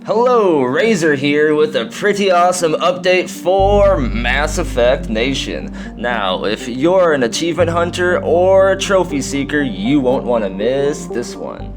Hello, Razor here with a pretty awesome update for Mass Effect Nation. Now, if you're an achievement hunter or a trophy seeker, you won't want to miss this one.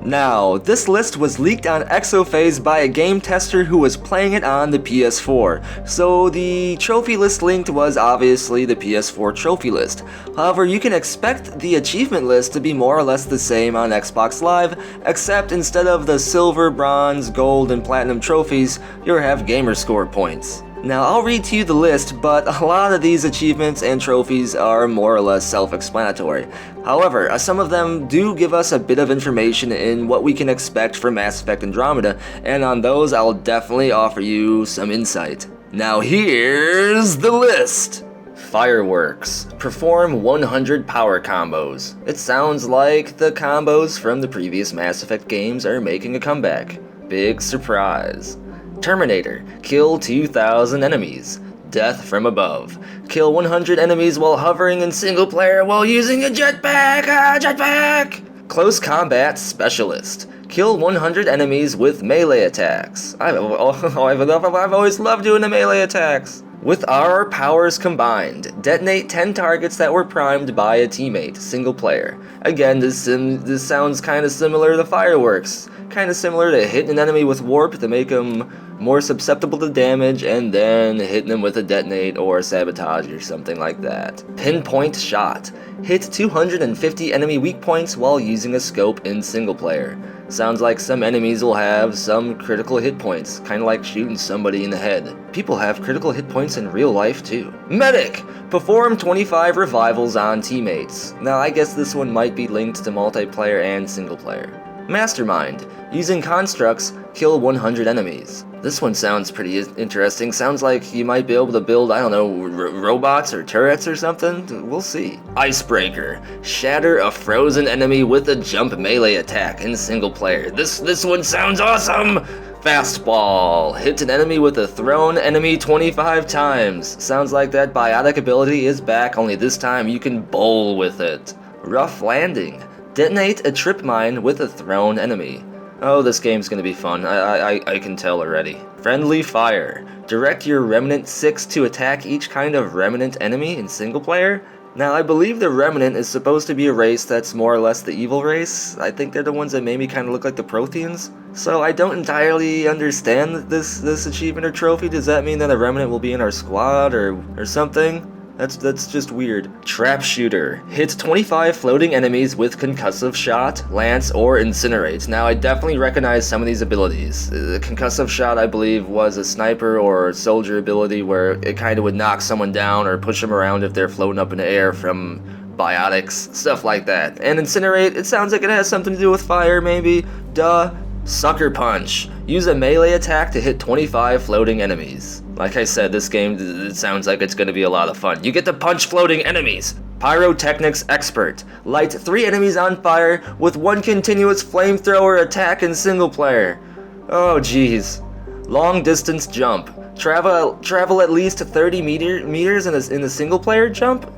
Now, this list was leaked on Exophase by a game tester who was playing it on the PS4, so the trophy list linked was obviously the PS4 trophy list. However, you can expect the achievement list to be more or less the same on Xbox Live, except instead of the silver, bronze, gold, and platinum trophies, you'll have gamerscore points. Now, I'll read to you the list, but a lot of these achievements and trophies are more or less self-explanatory. However, some of them do give us a bit of information in what we can expect from Mass Effect Andromeda, and on those I'll definitely offer you some insight. Now here's the list! Fireworks. Perform 100 power combos. It sounds like the combos from the previous Mass Effect games are making a comeback. Big surprise. Terminator. Kill 2,000 enemies. Death from above. Kill 100 enemies while hovering in single player while using a jetpack. Jetpack! Close combat specialist. Kill 100 enemies with melee attacks. I've always loved doing the melee attacks. With our powers combined, detonate 10 targets that were primed by a teammate, single player. Again, this sounds kind of similar to fireworks. Kind of similar to hitting an enemy with warp to make them more susceptible to damage, and then hitting them with a detonate or sabotage or something like that. Pinpoint shot. Hit 250 enemy weak points while using a scope in single player. Sounds like some enemies will have some critical hit points, kind of like shooting somebody in the head. People have critical hit points in real life too. Medic! Perform 25 revivals on teammates. Now I guess this one might be linked to multiplayer and single player. Mastermind. Using constructs, kill 100 enemies. This one sounds pretty interesting. Sounds like you might be able to build, I don't know, robots or turrets or something? We'll see. Icebreaker. Shatter a frozen enemy with a jump melee attack in single player. This one sounds awesome! Fastball. Hit an enemy with a thrown enemy 25 times. Sounds like that biotic ability is back, only this time you can bowl with it. Rough landing. Detonate a trip mine with a thrown enemy. Oh, this game's gonna be fun. I can tell already. Friendly fire. Direct your Remnant 6 to attack each kind of Remnant enemy in single player. Now, I believe the Remnant is supposed to be a race that's more or less the evil race. I think they're the ones that maybe kind of look like the Protheans. So I don't entirely understand this achievement or trophy. Does that mean that a Remnant will be in our squad or something? That's just weird. Trap shooter. Hit 25 floating enemies with concussive shot, lance, or incinerate. Now I definitely recognize some of these abilities. The concussive shot, I believe, was a sniper or soldier ability where it kind of would knock someone down or push them around if they're floating up in the air from biotics, stuff like that. And incinerate, it sounds like it has something to do with fire, maybe. Duh. Sucker punch. Use a melee attack to hit 25 floating enemies. Like I said, this game, it sounds like it's going to be a lot of fun. You get to punch floating enemies. Pyrotechnics expert. Light 3 enemies on fire with 1 continuous flamethrower attack in single player. Oh jeez. Long distance jump. Travel at least 30 meters in a single player jump?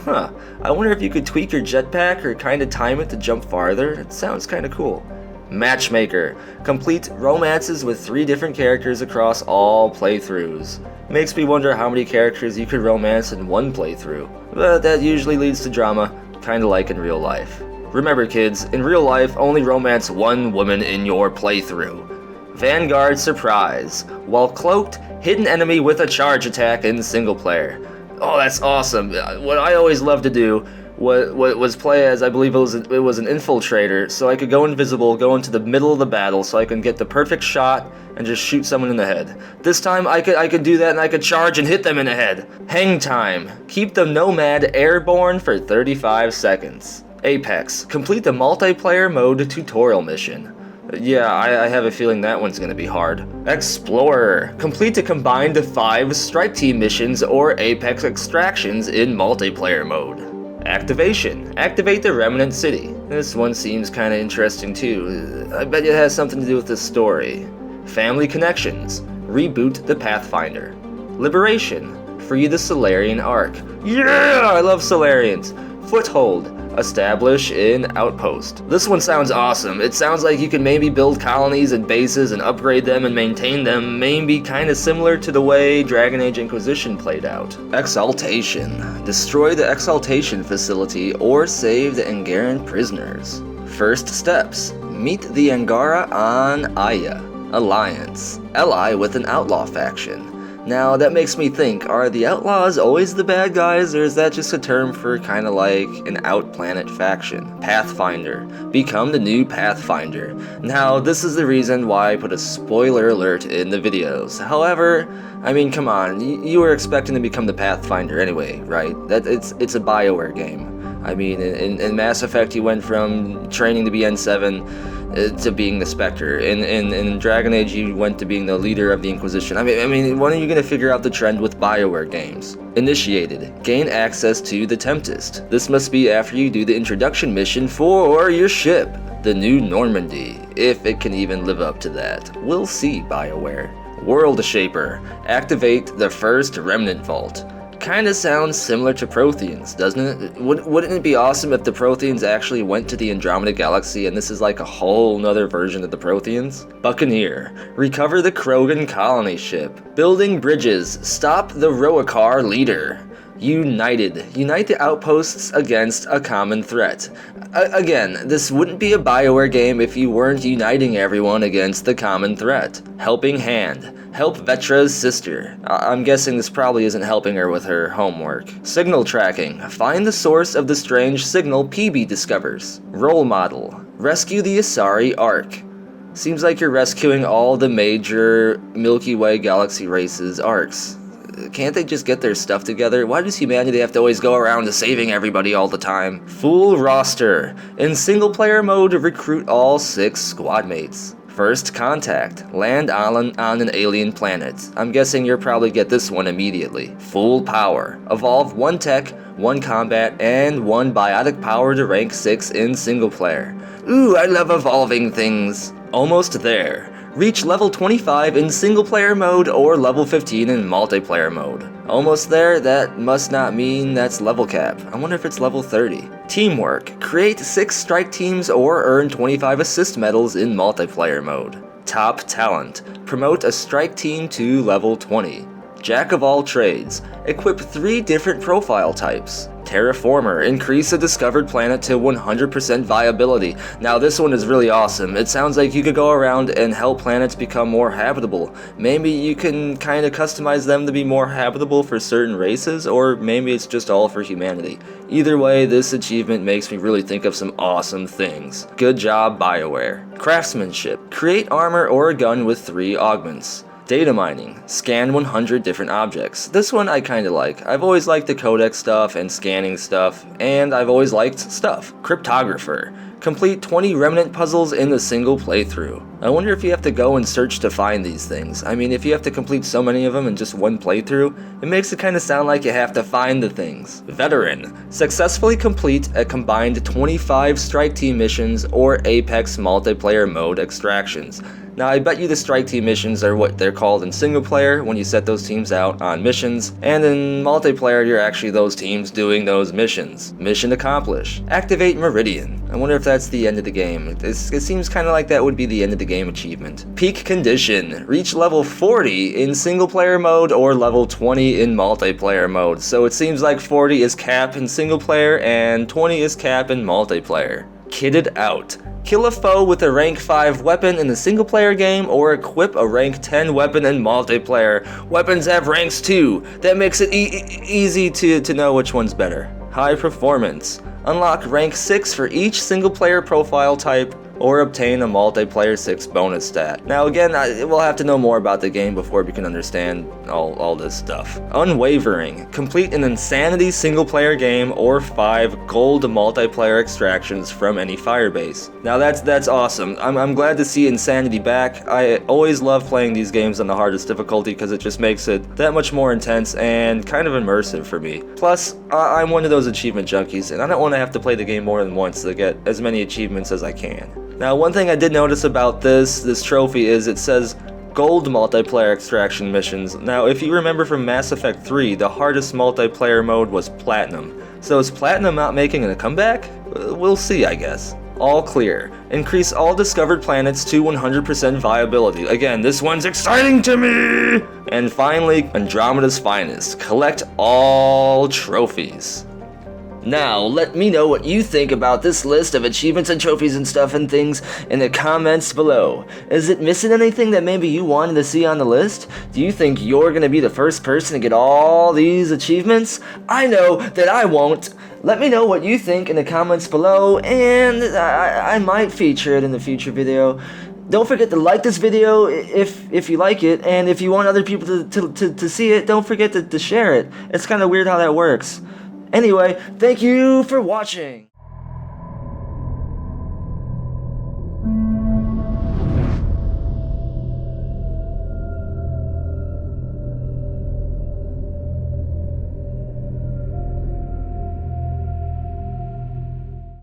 Huh. I wonder if you could tweak your jetpack or kind of time it to jump farther. It sounds kind of cool. Matchmaker. Complete romances with 3 different characters across all playthroughs. Makes me wonder how many characters you could romance in one playthrough. But that usually leads to drama, kinda like in real life. Remember kids, in real life only romance 1 woman in your playthrough. Vanguard surprise. While cloaked, hit an enemy with a charge attack in single player. Oh, that's awesome. What I always love to do was play as, I believe it was an infiltrator, so I could go invisible, go into the middle of the battle, so I can get the perfect shot and just shoot someone in the head. This time I could do that and I could charge and hit them in the head. Hang time. Keep the Nomad airborne for 35 seconds. Apex. Complete the multiplayer mode tutorial mission. Yeah, I have a feeling that one's gonna be hard. Explorer. Complete a combined 5 strike team missions or Apex extractions in multiplayer mode. Activation. Activate the Remnant City. This one seems kinda interesting too. I bet it has something to do with the story. Family connections. Reboot the Pathfinder. Liberation. Free the Solarian Ark. Yeah! I love Solarians. Foothold. Establish an outpost. This one sounds awesome. It sounds like you can maybe build colonies and bases and upgrade them and maintain them, maybe kinda similar to the way Dragon Age Inquisition played out. Exaltation. Destroy the Exaltation facility or save the Angaran prisoners. First steps. Meet the Angara on Aya. Alliance. Ally with an outlaw faction. Now, that makes me think, are the outlaws always the bad guys, or is that just a term for kinda like an out-planet faction? Pathfinder. Become the new Pathfinder. Now, this is the reason why I put a spoiler alert in the videos. However, I mean, come on, you were expecting to become the Pathfinder anyway, right? It's a BioWare game. I mean, in Mass Effect, you went from training to be N7 to being the Spectre. In Dragon Age, you went to being the leader of the Inquisition. I mean, when are you gonna figure out the trend with BioWare games? Initiated. Gain access to the Tempest. This must be after you do the introduction mission for your ship, the New Normandy, if it can even live up to that. We'll see, BioWare. World Shaper. Activate the first Remnant Vault. Kinda sounds similar to Protheans, doesn't it? Wouldn't it be awesome if the Protheans actually went to the Andromeda Galaxy and this is like a whole nother version of the Protheans? Buccaneer. Recover the Krogan colony ship. Building bridges. Stop the Roakar leader. United. Unite the outposts against a common threat. Again, this wouldn't be a BioWare game if you weren't uniting everyone against the common threat. Helping Hand. Help Vetra's sister. I'm guessing this probably isn't helping her with her homework. Signal tracking. Find the source of the strange signal PB discovers. Role model. Rescue the Asari Ark. Seems like you're rescuing all the major Milky Way galaxy races' arcs. Can't they just get their stuff together? Why does humanity have to always go around to saving everybody all the time? Full roster. In single player mode, recruit all 6 squad mates. First contact. Land on an alien planet. I'm guessing you'll probably get this one immediately. Full power. Evolve 1 tech, 1 combat, and 1 biotic power to rank 6 in single player. Ooh, I love evolving things. Almost there. Reach level 25 in single player mode or level 15 in multiplayer mode. Almost there, that must not mean that's level cap. I wonder if it's level 30. Teamwork. Create 6 strike teams or earn 25 assist medals in multiplayer mode. Top talent. Promote a strike team to level 20. Jack of all trades. Equip 3 different profile types. Terraformer. Increase a discovered planet to 100% viability. Now this one is really awesome. It sounds like you could go around and help planets become more habitable. Maybe you can kind of customize them to be more habitable for certain races, or maybe it's just all for humanity. Either way, this achievement makes me really think of some awesome things. Good job, BioWare. Craftsmanship. Create armor or a gun with 3 augments. Data mining. Scan 100 different objects. This one I kinda like. I've always liked the codex stuff and scanning stuff, and I've always liked stuff. Cryptographer. Complete 20 remnant puzzles in a single playthrough. I wonder if you have to go and search to find these things. I mean, if you have to complete so many of them in just one playthrough, it makes it kinda sound like you have to find the things. Veteran. Successfully complete a combined 25 strike team missions or Apex multiplayer mode extractions. Now, I bet you the strike team missions are what they're called in single player when you set those teams out on missions, and in multiplayer you're actually those teams doing those missions. Mission accomplished. Activate Meridian. I wonder if that's the end of the game. It seems kind of like that would be the end of the game achievement. Peak condition. Reach level 40 in single player mode or level 20 in multiplayer mode. So it seems like 40 is cap in single player and 20 is cap in multiplayer. Kitted out. Kill a foe with a rank 5 weapon in the single player game or equip a rank 10 weapon in multiplayer. Weapons have ranks too. That makes it easy to know which one's better. High performance. Unlock rank 6 for each single player profile type or obtain a multiplayer 6 bonus stat. Now again, we'll have to know more about the game before we can understand all this stuff. Unwavering. Complete an insanity single player game or 5 gold multiplayer extractions from any firebase. Now that's awesome. I'm glad to see insanity back. I always love playing these games on the hardest difficulty because it just makes it that much more intense and kind of immersive for me. Plus, I'm one of those achievement junkies and I don't want to have to play the game more than once to get as many achievements as I can. Now one thing I did notice about this trophy is it says gold multiplayer extraction missions. Now if you remember from Mass Effect 3, the hardest multiplayer mode was platinum. So is platinum not making a comeback? We'll see, I guess. All clear. Increase all discovered planets to 100% viability. Again, this one's exciting to me! And finally, Andromeda's finest. Collect all trophies. Now, let me know what you think about this list of achievements and trophies and stuff and things in the comments below. Is it missing anything that maybe you wanted to see on the list? Do you think you're gonna be the first person to get all these achievements? I know that I won't. Let me know what you think in the comments below, and I might feature it in the future video. Don't forget to like this video if you like it, and if you want other people to see it, don't forget to share it. It's kind of weird how that works. Anyway, thank you for watching!